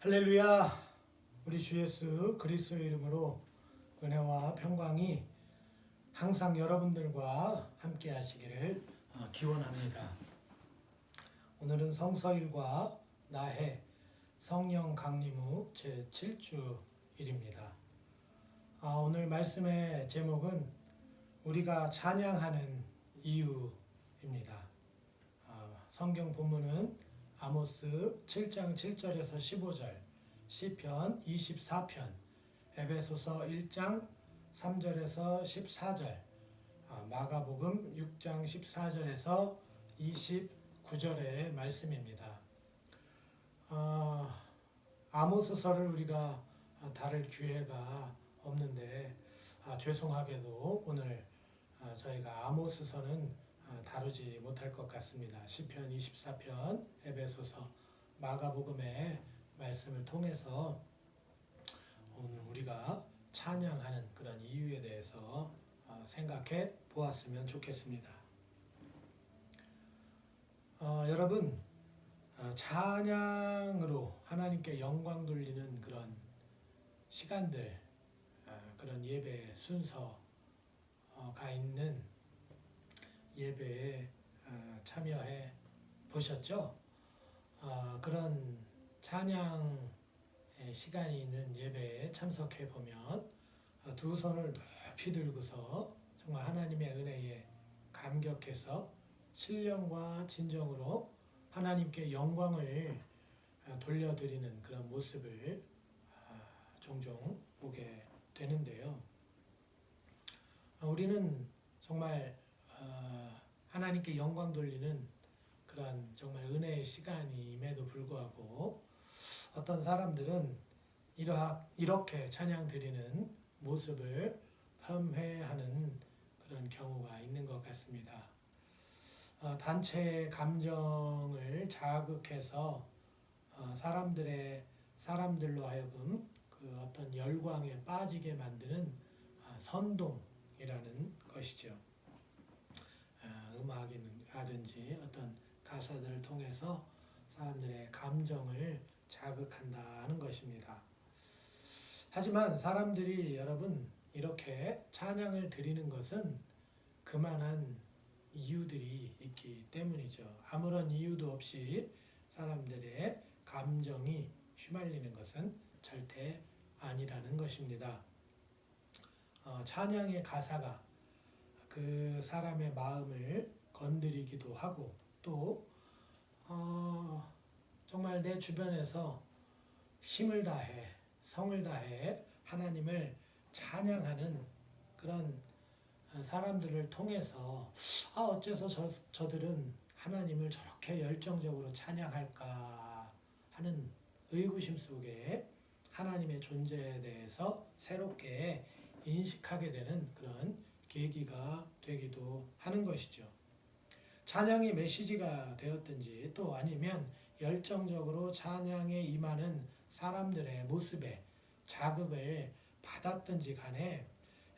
할렐루야. 우리 주 예수 그리스도의 이름으로 은혜와 평강이 항상 여러분들과 함께 하시기를 기원합니다. 오늘은 성서일과 나해 성령 강림 후 제7주일입니다. 오늘 말씀의 제목은 우리가 찬양하는 이유입니다. 성경 본문은 아모스 7장 7절에서 15절, 시편 24편, 에베소서 1장 3절에서 14절, 마가복음 6장 14절에서 29절의 말씀입니다. 아모스서를 우리가 다룰 기회가 없는데 죄송하게도 오늘 저희가 아모스서는 다루지 못할 것 같습니다. 시편 24편, 에베소서, 마가복음의 말씀을 통해서 오늘 우리가 찬양하는 그런 이유에 대해서 생각해 보았으면 좋겠습니다. 여러분, 찬양으로 하나님께 영광 돌리는 그런 시간들, 그런 예배 순서가 있는 예배에 참여해 보셨죠? 그런 찬양 시간이 있는 예배에 참석해 보면 두 손을 높이 들고서 정말 하나님의 은혜에 감격해서 신령과 진정으로 하나님께 영광을 돌려드리는 그런 모습을 종종 보게 되는데요. 우리는 정말 하나님께 영광 돌리는 그런 정말 은혜의 시간임에도 불구하고 어떤 사람들은 이렇게 찬양 드리는 모습을 폄훼하는 그런 경우가 있는 것 같습니다. 단체의 감정을 자극해서 사람들로 하여금 그 어떤 열광에 빠지게 만드는 선동이라는 것이죠. 음악이라든지 어떤 가사들을 통해서 사람들의 감정을 자극한다는 것입니다. 하지만 사람들이 여러분 이렇게 찬양을 드리는 것은 그만한 이유들이 있기 때문이죠. 아무런 이유도 없이 사람들의 감정이 휘말리는 것은 절대 아니라는 것입니다. 찬양의 가사가 그 사람의 마음을 건드리기도 하고 또 정말 내 주변에서 힘을 다해 성을 다해 하나님을 찬양하는 그런 사람들을 통해서 어째서 저들은 하나님을 저렇게 열정적으로 찬양할까 하는 의구심 속에 하나님의 존재에 대해서 새롭게 인식하게 되는 그런 계기가 되기도 하는 것이죠. 찬양의 메시지가 되었든지 또 아니면 열정적으로 찬양에 임하는 사람들의 모습에 자극을 받았든지 간에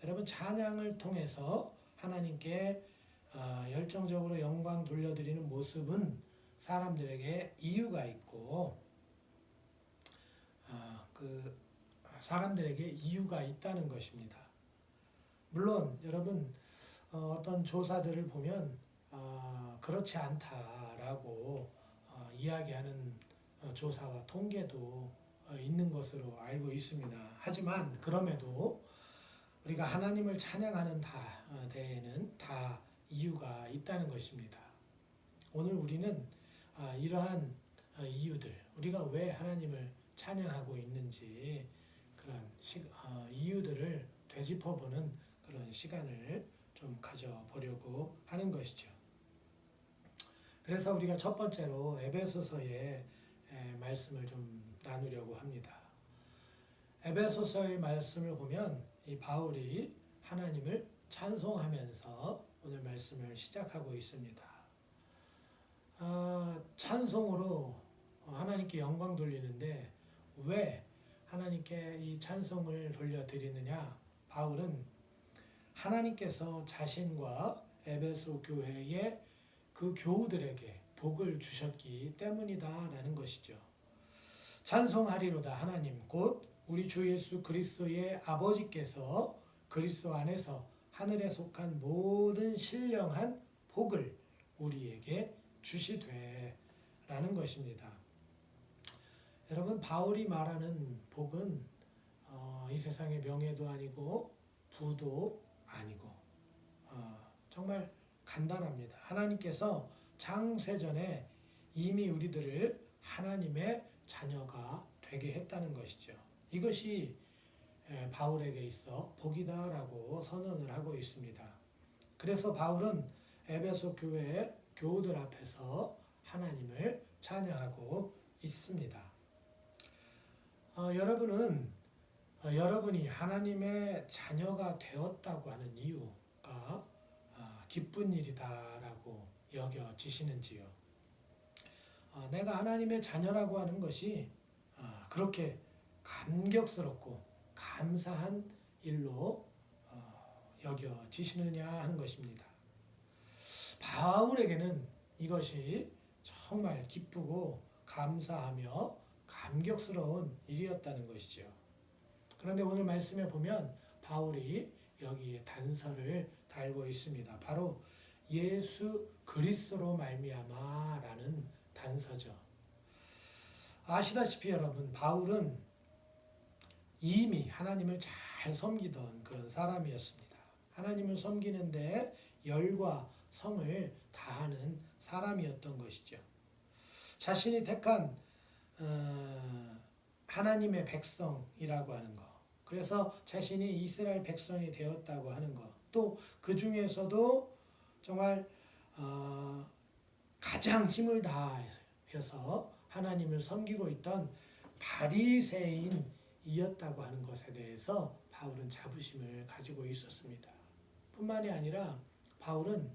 여러분 찬양을 통해서 하나님께 열정적으로 영광 돌려드리는 모습은 사람들에게 이유가 있고 그 사람들에게 이유가 있다는 것입니다. 물론 여러분 어떤 조사들을 보면 그렇지 않다라고 이야기하는 조사와 통계도 있는 것으로 알고 있습니다. 하지만 그럼에도 우리가 하나님을 찬양하는 데에는 다 이유가 있다는 것입니다. 오늘 우리는 이러한 이유들, 우리가 왜 하나님을 찬양하고 있는지 그런 이유들을 되짚어보는 그런 시간을 좀 가져보려고 하는 것이죠. 그래서 우리가 첫 번째로 에베소서의 말씀을 좀 나누려고 합니다. 에베소서의 말씀을 보면 이 바울이 하나님을 찬송하면서 오늘 말씀을 시작하고 있습니다. 찬송으로 하나님께 영광 돌리는데 왜 하나님께 이 찬송을 돌려드리느냐? 바울은 하나님께서 자신과 에베소 교회의 그 교우들에게 복을 주셨기 때문이다라는 것이죠. 찬송하리로다 하나님 곧 우리 주 예수 그리스도의 아버지께서 그리스도 안에서 하늘에 속한 모든 신령한 복을 우리에게 주시되 라는 것입니다. 여러분, 바울이 말하는 복은 이 세상의 명예도 아니고 부도 아니고 정말 간단합니다. 하나님께서 창세전에 이미 우리들을 하나님의 자녀가 되게 했다는 것이죠. 이것이 바울에게 있어 복이다라고 선언을 하고 있습니다. 그래서 바울은 에베소 교회 교우들 앞에서 하나님을 찬양하고 있습니다. 여러분이 하나님의 자녀가 되었다고 하는 이유가 기쁜 일이다라고 여겨지시는지요? 내가 하나님의 자녀라고 하는 것이 그렇게 감격스럽고 감사한 일로 여겨지시느냐 하는 것입니다. 바울에게는 이것이 정말 기쁘고 감사하며 감격스러운 일이었다는 것이죠. 그런데 오늘 말씀에 보면 바울이 여기에 단서를 달고 있습니다. 바로 예수 그리스도로 말미암아라는 단서죠. 아시다시피 여러분, 바울은 이미 하나님을 잘 섬기던 그런 사람이었습니다. 하나님을 섬기는데 열과 성을 다하는 사람이었던 것이죠. 자신이 택한 하나님의 백성이라고 하는 것, 그래서 자신이 이스라엘 백성이 되었다고 하는 것, 또 그 중에서도 정말 가장 힘을 다해서 하나님을 섬기고 있던 바리새인이었다고 하는 것에 대해서 바울은 자부심을 가지고 있었습니다. 뿐만이 아니라 바울은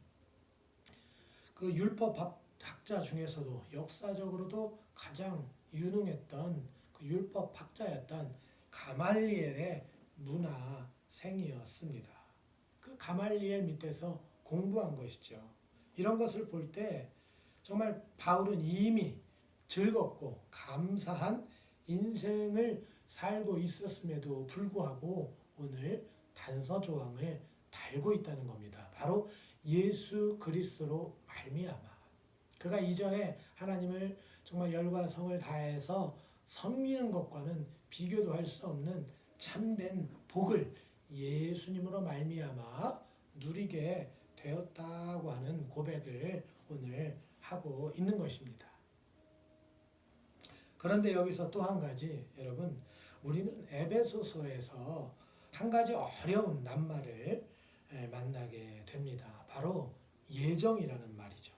그 율법 학자 중에서도 역사적으로도 가장 유능했던 그 율법 학자였던 가말리엘의 문화생이었습니다. 그 가말리엘 밑에서 공부한 것이죠. 이런 것을 볼 때 정말 바울은 이미 즐겁고 감사한 인생을 살고 있었음에도 불구하고 오늘 단서 조항을 달고 있다는 겁니다. 바로 예수 그리스도로 말미암아. 그가 이전에 하나님을 정말 열과 성을 다해서 섬기는 것과는 비교도 할 수 없는 참된 복을 예수님으로 말미암아 누리게 되었다고 하는 고백을 오늘 하고 있는 것입니다. 그런데 여기서 또 한 가지, 여러분, 우리는 에베소서에서 한 가지 어려운 낱말을 만나게 됩니다. 바로 예정이라는 말이죠.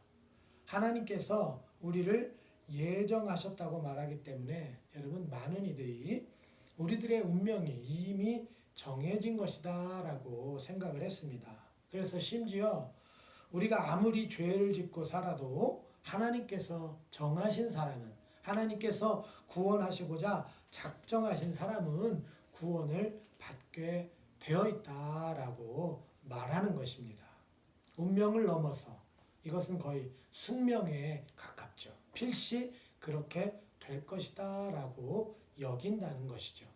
하나님께서 우리를 예정하셨다고 말하기 때문에 여러분, 많은 이들이 우리들의 운명이 이미 정해진 것이다 라고 생각을 했습니다. 그래서 심지어 우리가 아무리 죄를 짓고 살아도 하나님께서 정하신 사람은, 하나님께서 구원하시고자 작정하신 사람은 구원을 받게 되어 있다라고 말하는 것입니다. 운명을 넘어서 이것은 거의 숙명에 가깝죠. 필시 그렇게 될 것이다 라고 여긴다는 것이죠.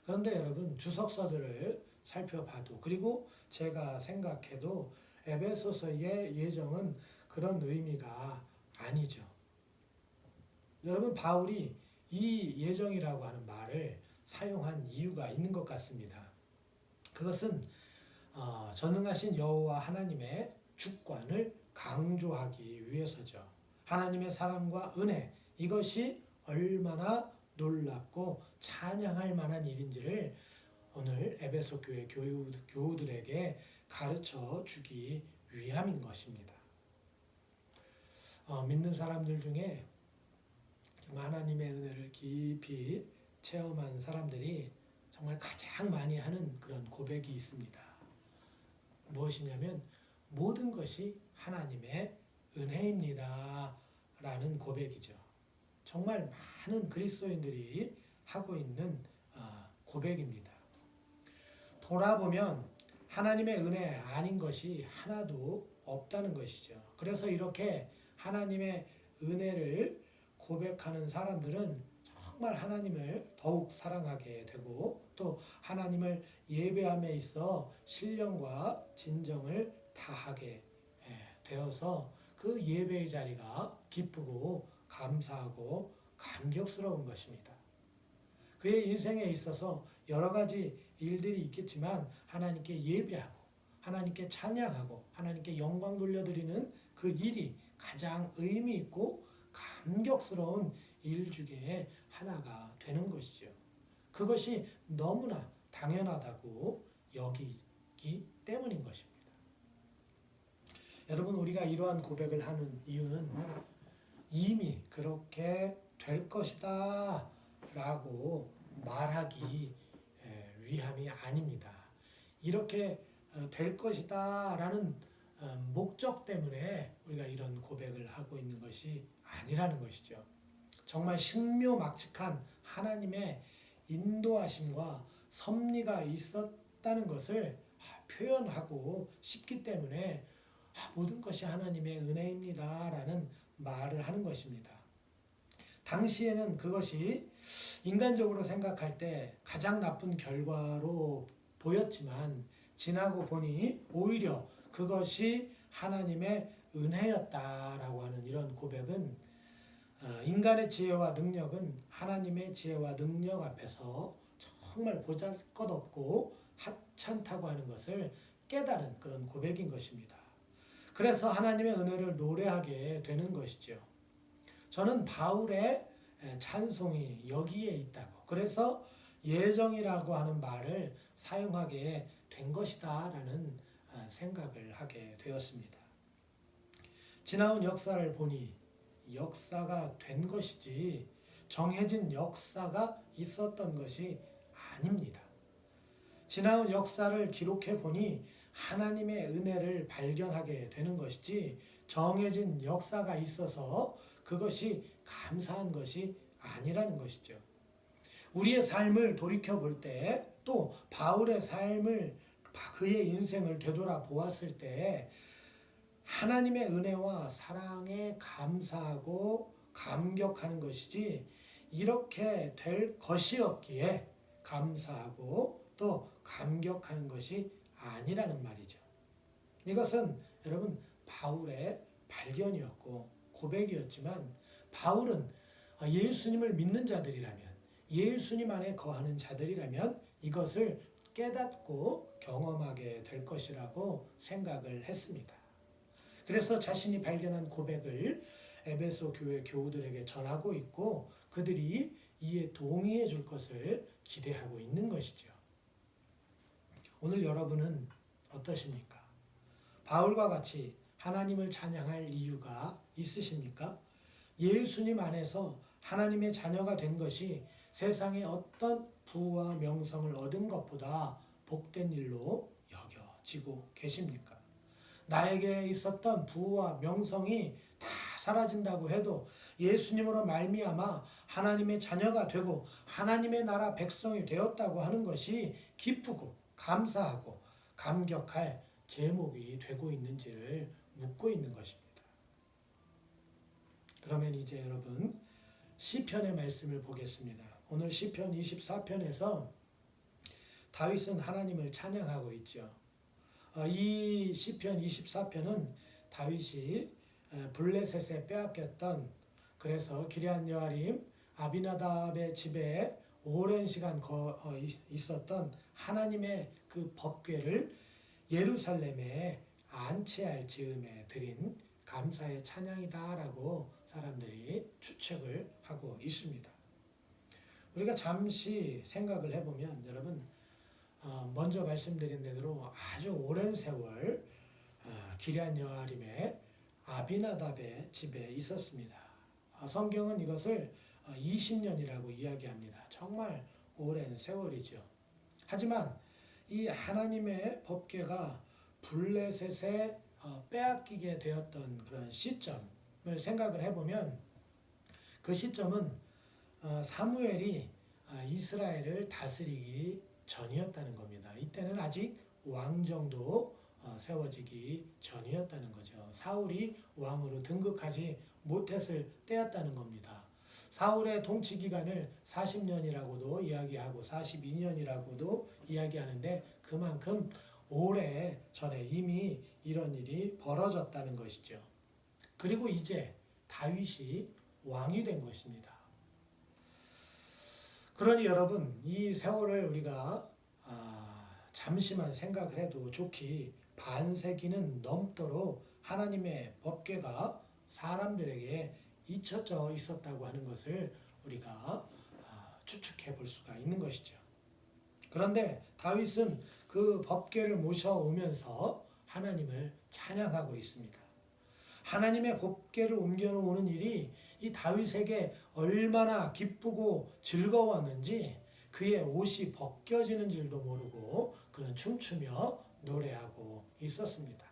그런데 여러분, 주석서들을 살펴봐도, 그리고 제가 생각해도 에베소서의 예정은 그런 의미가 아니죠. 여러분, 바울이 이 예정이라고 하는 말을 사용한 이유가 있는 것 같습니다. 그것은 전능하신 여호와 하나님의 주권을 강조하기 위해서죠. 하나님의 사랑과 은혜, 이것이 얼마나 놀랍고 찬양할 만한 일인지를 오늘 에베소 교회 교우들에게 가르쳐 주기 위함인 것입니다. 믿는 사람들 중에 하나님의 은혜를 깊이 체험한 사람들이 정말 가장 많이 하는 그런 고백이 있습니다. 무엇이냐면 모든 것이 하나님의 은혜입니다 라는 고백이죠. 정말 많은 그리스도인들이 하고 있는 고백입니다. 돌아보면 하나님의 은혜 아닌 것이 하나도 없다는 것이죠. 그래서 이렇게 하나님의 은혜를 고백하는 사람들은 정말 하나님을 더욱 사랑하게 되고 또 하나님을 예배함에 있어 신령과 진정을 다하게 되어서 그 예배의 자리가 기쁘고 감사하고 감격스러운 것입니다. 그의 인생에 있어서 여러 가지 일들이 있겠지만 하나님께 예배하고 하나님께 찬양하고 하나님께 영광 돌려드리는 그 일이 가장 의미 있고 감격스러운 일 중에 하나가 되는 것이죠. 그것이 너무나 당연하다고 여기기 때문인 것입니다. 여러분, 우리가 이러한 고백을 하는 이유는 이미 그렇게 될 것이다 라고 말하기 위함이 아닙니다. 이렇게 될 것이다 라는 목적 때문에 우리가 이런 고백을 하고 있는 것이 아니라는 것이죠. 정말 신묘막측한 하나님의 인도하심과 섭리가 있었다는 것을 표현하고 싶기 때문에 모든 것이 하나님의 은혜입니다 라는 말을 하는 것입니다. 당시에는 그것이 인간적으로 생각할 때 가장 나쁜 결과로 보였지만 지나고 보니 오히려 그것이 하나님의 은혜였다라고 하는 이런 고백은 인간의 지혜와 능력은 하나님의 지혜와 능력 앞에서 정말 보잘것없고 하찮다고 하는 것을 깨달은 그런 고백인 것입니다. 그래서 하나님의 은혜를 노래하게 되는 것이죠. 저는 바울의 찬송이 여기에 있다고, 그래서 예정이라고 하는 말을 사용하게 된 것이다 라는 생각을 하게 되었습니다. 지나온 역사를 보니 역사가 된 것이지 정해진 역사가 있었던 것이 아닙니다. 지나온 역사를 기록해 보니 하나님의 은혜를 발견하게 되는 것이지 정해진 역사가 있어서 그것이 감사한 것이 아니라는 것이죠. 우리의 삶을 돌이켜 볼 때 또 바울의 삶을 그의 인생을 되돌아 보았을 때 하나님의 은혜와 사랑에 감사하고 감격하는 것이지 이렇게 될 것이었기에 감사하고 또 감격하는 것이 아니라는 말이죠. 이것은 여러분 바울의 발견이었고 고백이었지만 바울은 예수님을 믿는 자들이라면 예수님 안에 거하는 자들이라면 이것을 깨닫고 경험하게 될 것이라고 생각을 했습니다. 그래서 자신이 발견한 고백을 에베소 교회 교우들에게 전하고 있고 그들이 이에 동의해 줄 것을 기대하고 있는 것이죠. 오늘 여러분은 어떠십니까? 바울과 같이 하나님을 찬양할 이유가 있으십니까? 예수님 안에서 하나님의 자녀가 된 것이 세상의 어떤 부와 명성을 얻은 것보다 복된 일로 여겨지고 계십니까? 나에게 있었던 부와 명성이 다 사라진다고 해도 예수님으로 말미암아 하나님의 자녀가 되고 하나님의 나라 백성이 되었다고 하는 것이 기쁘고 감사하고 감격할 제목이 되고 있는지를 묻고 있는 것입니다. 그러면 이제 여러분 시편의 말씀을 보겠습니다. 오늘 시편 24편에서 다윗은 하나님을 찬양하고 있죠. 이 시편 24편은 다윗이 블레셋에 빼앗겼던, 그래서 기럇 여아림 아비나답의 집에 오랜 시간 있었던 하나님의 그 법궤를 예루살렘에 안치할 즈음에 드린 감사의 찬양이다라고 사람들이 추측을 하고 있습니다. 우리가 잠시 생각을 해보면 여러분 먼저 말씀드린 대로 아주 오랜 세월 기럇 여아림의 아비나답의 집에 있었습니다. 성경은 이것을 20년이라고 이야기합니다. 정말 오랜 세월이죠. 하지만 이 하나님의 법궤가 블레셋에 빼앗기게 되었던 그런 시점을 생각을 해보면 그 시점은 사무엘이 이스라엘을 다스리기 전이었다는 겁니다. 이때는 아직 왕정도 세워지기 전이었다는 거죠. 사울이 왕으로 등극하지 못했을 때였다는 겁니다. 사울의 통치 기간을 40년이라고도 이야기하고 42년이라고도 이야기하는데 그만큼 오래 전에 이미 이런 일이 벌어졌다는 것이죠. 그리고 이제 다윗이 왕이 된 것입니다. 그러니 여러분, 이 세월을 우리가 잠시만 생각을 해도 좋기 반세기는 넘도록 하나님의 법궤가 사람들에게 잊혀져 있었다고 하는 것을 우리가 추측해 볼 수가 있는 것이죠. 그런데 다윗은 그 법궤를 모셔오면서 하나님을 찬양하고 있습니다. 하나님의 법궤를 옮겨오는 일이 이 다윗에게 얼마나 기쁘고 즐거웠는지 그의 옷이 벗겨지는 줄도 모르고 그는 춤추며 노래하고 있었습니다.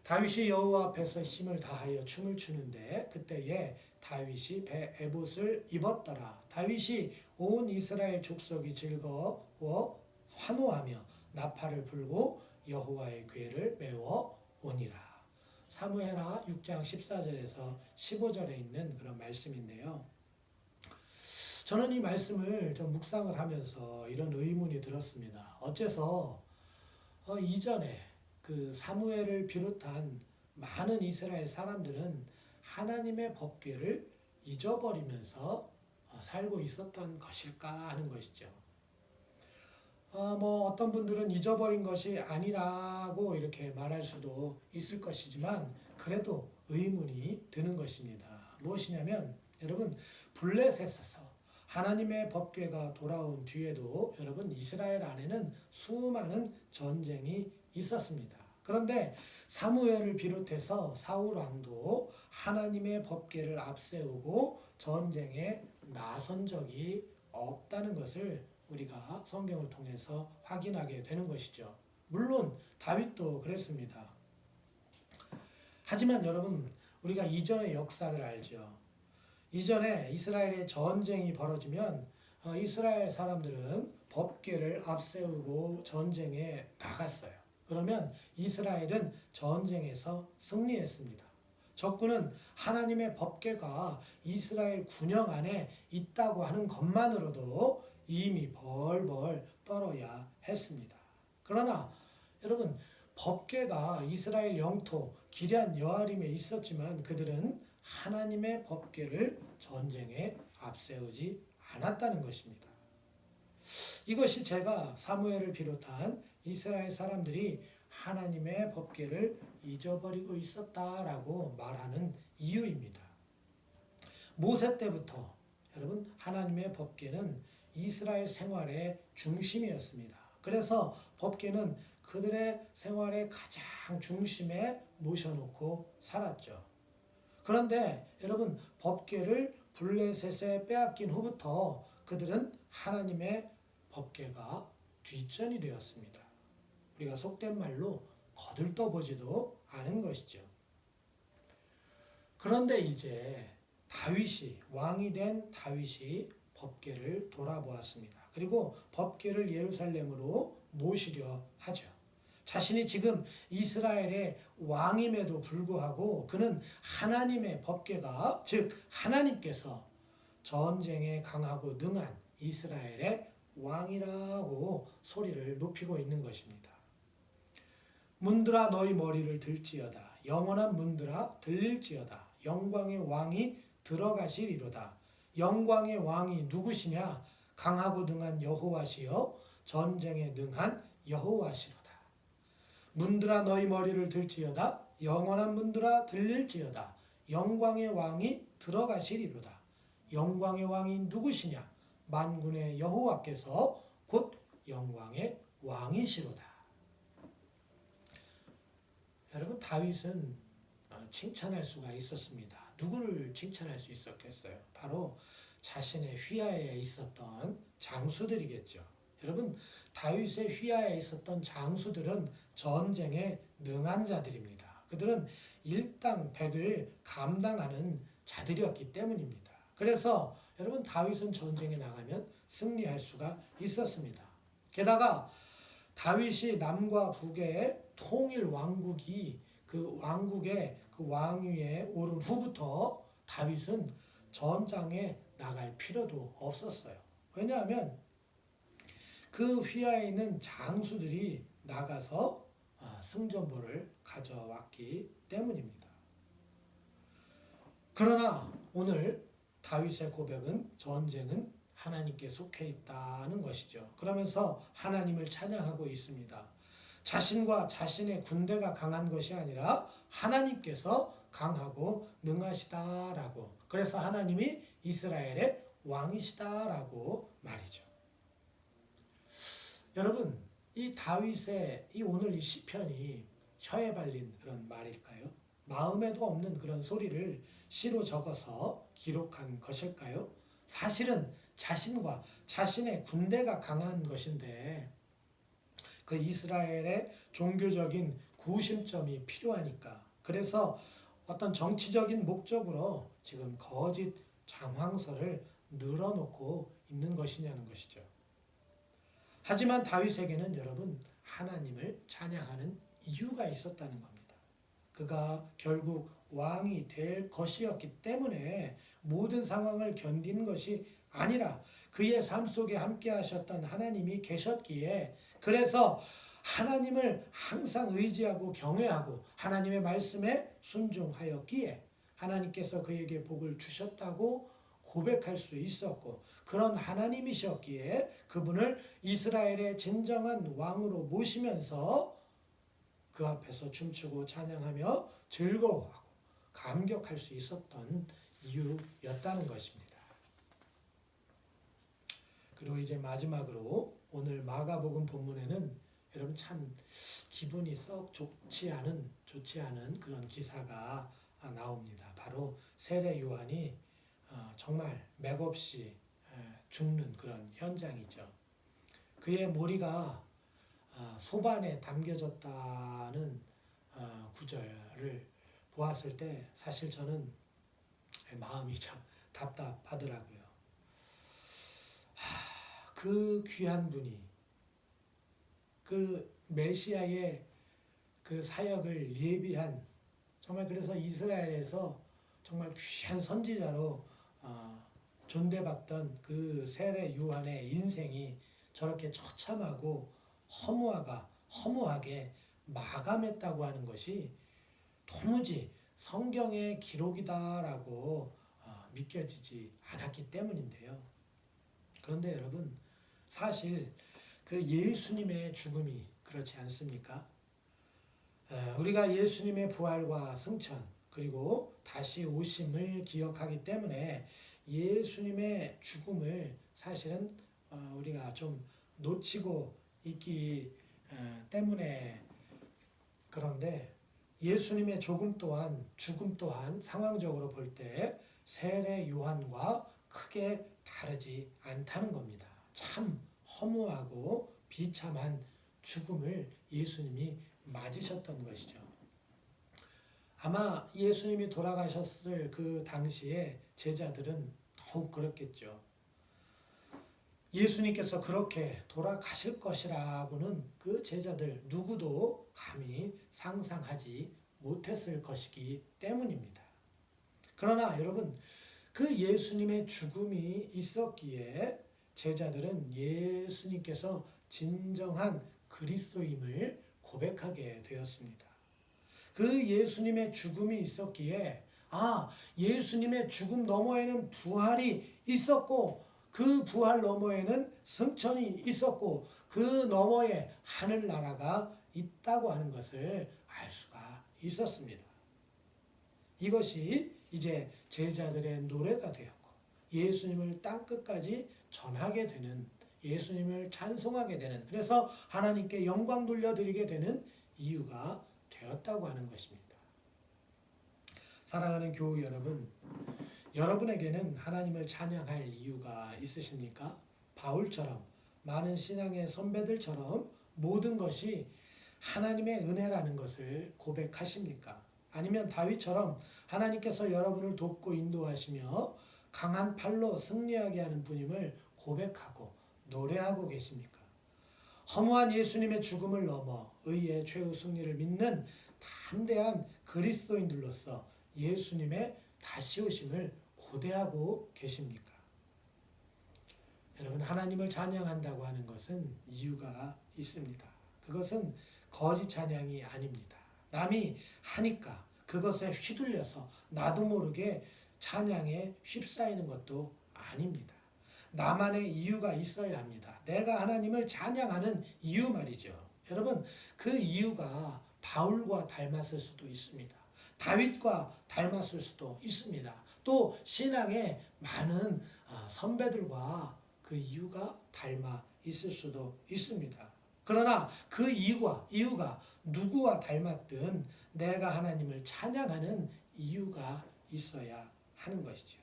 다윗이 여호와 앞에서 힘을 다하여 춤을 추는데 그때에 다윗이 배 에봇을 입었더라. 다윗이 온 이스라엘 족속이 즐거워 환호하며 나팔을 불고 여호와의 궤를 메워 오니라. 사무엘하 6장 14절에서 15절에 있는 그런 말씀인데요. 저는 이 말씀을 좀 묵상을 하면서 이런 의문이 들었습니다. 어째서 이전에 그 사무엘을 비롯한 많은 이스라엘 사람들은 하나님의 법궤를 잊어버리면서 살고 있었던 것일까 하는 것이죠. 어떤 분들은 잊어버린 것이 아니라고 이렇게 말할 수도 있을 것이지만 그래도 의문이 드는 것입니다. 무엇이냐면 여러분 블레셋에서 하나님의 법궤가 돌아온 뒤에도 여러분 이스라엘 안에는 수많은 전쟁이 있었습니다. 그런데 사무엘을 비롯해서 사울 왕도 하나님의 법궤를 앞세우고 전쟁에 나선 적이 없다는 것을 우리가 성경을 통해서 확인하게 되는 것이죠. 물론 다윗도 그랬습니다. 하지만 여러분 우리가 이전의 역사를 알죠. 이전에 이스라엘의 전쟁이 벌어지면 이스라엘 사람들은 법궤를 앞세우고 전쟁에 나갔어요. 그러면 이스라엘은 전쟁에서 승리했습니다. 적군은 하나님의 법궤가 이스라엘 군영 안에 있다고 하는 것만으로도 이미 벌벌 떨어야 했습니다. 그러나 여러분 법궤가 이스라엘 영토 기럇 여아림에 있었지만 그들은 하나님의 법궤를 전쟁에 앞세우지 않았다는 것입니다. 이것이 제가 사무엘을 비롯한 이스라엘 사람들이 하나님의 법궤를 잊어버리고 있었다라고 말하는 이유입니다. 모세 때부터 여러분 하나님의 법궤는 이스라엘 생활의 중심이었습니다. 그래서 법궤는 그들의 생활의 가장 중심에 모셔놓고 살았죠. 그런데 여러분 법궤를 블레셋에 빼앗긴 후부터 그들은 하나님의 법궤가 뒷전이 되었습니다. 우리가 속된 말로 거들떠보지도 않은 것이죠. 그런데 이제 다윗이 왕이 된 다윗이 법궤를 돌아보았습니다. 그리고 법궤를 예루살렘으로 모시려 하죠. 자신이 지금 이스라엘의 왕임에도 불구하고 그는 하나님의 법궤가 즉 하나님께서 전쟁에 강하고 능한 이스라엘의 왕이라고 소리를 높이고 있는 것입니다. 문들아 너희 머리를 들지어다. 영원한 문들아 들릴지어다. 영광의 왕이 들어가시리로다. 영광의 왕이 누구시냐? 강하고 능한 여호와시여 전쟁에 능한 여호와시로다. 문들아 너희 머리를 들지어다. 영원한 문들아 들릴지어다. 영광의 왕이 들어가시리로다. 영광의 왕이 누구시냐? 만군의 여호와께서 곧 영광의 왕이시로다. 여러분 다윗은 칭찬할 수가 있었습니다. 누구를 칭찬할 수 있었겠어요? 바로 자신의 휘하에 있었던 장수들이겠죠. 여러분 다윗의 휘하에 있었던 장수들은 전쟁에 능한 자들입니다. 그들은 일당백을 감당하는 자들이었기 때문입니다. 그래서 여러분 다윗은 전쟁에 나가면 승리할 수가 있었습니다. 게다가 다윗이 남과 북의 통일 왕국이 그 왕국의 그 왕위에 오른 후부터 다윗은 전장에 나갈 필요도 없었어요. 왜냐하면 그 휘하에 있는 장수들이 나가서 승전보를 가져왔기 때문입니다. 그러나 오늘 다윗의 고백은 전쟁은 하나님께 속해 있다는 것이죠. 그러면서 하나님을 찬양하고 있습니다. 자신과 자신의 군대가 강한 것이 아니라 하나님께서 강하고 능하시다라고. 그래서 하나님이 이스라엘의 왕이시다라고 말이죠. 여러분, 이 다윗의 오늘 이 시편이 혀에 발린 그런 말일까요? 마음에도 없는 그런 소리를 시로 적어서 기록한 것일까요? 사실은 자신과 자신의 군대가 강한 것인데 그 이스라엘의 종교적인 구심점이 필요하니까, 그래서 어떤 정치적인 목적으로 지금 거짓 장황설을 늘어놓고 있는 것이냐는 것이죠. 하지만 다윗에게는 여러분 하나님을 찬양하는 이유가 있었다는 겁니다. 그가 결국 왕이 될 것이었기 때문에 모든 상황을 견디는 것이 아니라 그의 삶 속에 함께 하셨던 하나님이 계셨기에, 그래서 하나님을 항상 의지하고 경외하고 하나님의 말씀에 순종하였기에 하나님께서 그에게 복을 주셨다고 고백할 수 있었고, 그런 하나님이셨기에 그분을 이스라엘의 진정한 왕으로 모시면서 그 앞에서 춤추고 찬양하며 즐거워하고 감격할 수 있었던 이유였다는 것입니다. 그리고 이제 마지막으로 오늘 마가복음 본문에는 여러분 참 기분이 썩 좋지 않은 그런 기사가 나옵니다. 바로 세례 요한이 정말 맥없이 죽는 그런 현장이죠. 그의 머리가 소반에 담겨졌다는 구절을 보았을 때 사실 저는 마음이 참 답답하더라고요. 그 귀한 분이 그 메시아의 그 사역을 예비한, 정말 그래서 이스라엘에서 정말 귀한 선지자로 존대받던 그 세례 요한의 인생이 저렇게 처참하고 허무하게 마감했다고 하는 것이 도무지 성경의 기록이다라고 믿겨지지 않았기 때문인데요. 그런데 여러분, 사실 그 예수님의 죽음이 그렇지 않습니까? 우리가 예수님의 부활과 승천 그리고 다시 오심을 기억하기 때문에 예수님의 죽음을 사실은 우리가 좀 놓치고 있기 때문에, 그런데 예수님의 죽음 또한 상황적으로 볼 때 세례 요한과 크게 다르지 않다는 겁니다. 참 허무하고 비참한 죽음을 예수님이 맞으셨던 것이죠. 아마 예수님이 돌아가셨을 그 당시에 제자들은 더욱 그렇겠죠. 예수님께서 그렇게 돌아가실 것이라고는 그 제자들 누구도 감히 상상하지 못했을 것이기 때문입니다. 그러나 여러분, 그 예수님의 죽음이 있었기에 제자들은 예수님께서 진정한 그리스도임을 고백하게 되었습니다. 그 예수님의 죽음이 있었기에 예수님의 죽음 너머에는 부활이 있었고 그 부활 너머에는 승천이 있었고 그 너머에 하늘나라가 있다고 하는 것을 알 수가 있었습니다. 이것이 이제 제자들의 노래가 되었고 예수님을 땅끝까지 전하게 되는, 예수님을 찬송하게 되는, 그래서 하나님께 영광 돌려드리게 되는 이유가 되었다고 하는 것입니다. 사랑하는 교우 여러분, 여러분에게는 하나님을 찬양할 이유가 있으십니까? 바울처럼, 많은 신앙의 선배들처럼 모든 것이 하나님의 은혜라는 것을 고백하십니까? 아니면 다윗처럼 하나님께서 여러분을 돕고 인도하시며 강한 팔로 승리하게 하는 분임을 고백하고 노래하고 계십니까? 허무한 예수님의 죽음을 넘어 의의 최후 승리를 믿는 담대한 그리스도인들로서 예수님의 다시 오심을 고대하고 계십니까? 여러분, 하나님을 찬양한다고 하는 것은 이유가 있습니다. 그것은 거짓 찬양이 아닙니다. 남이 하니까 그것에 휘둘려서 나도 모르게 찬양에 휩싸이는 것도 아닙니다. 나만의 이유가 있어야 합니다. 내가 하나님을 찬양하는 이유 말이죠. 여러분, 그 이유가 바울과 닮았을 수도 있습니다. 다윗과 닮았을 수도 있습니다. 또 신앙의 많은 선배들과 그 이유가 닮아 있을 수도 있습니다. 그러나 그 이유가 누구와 닮았든 내가 하나님을 찬양하는 이유가 있어야 하는 것이죠.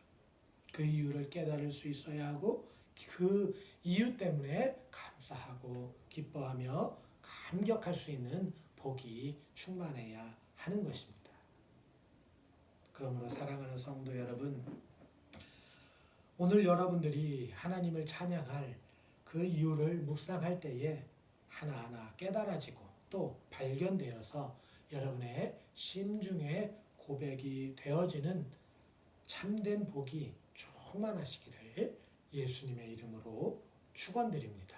그 이유를 깨달을 수 있어야 하고 그 이유 때문에 감사하고 기뻐하며 감격할 수 있는 복이 충만해야 하는 것입니다. 그러므로 사랑하는 성도 여러분, 오늘 여러분들이 하나님을 찬양할 그 이유를 묵상할 때에 하나하나 깨달아지고 또 발견되어서 여러분의 심중에 고백이 되어지는 참된 복이 충만하시기를 예수님의 이름으로 축원드립니다.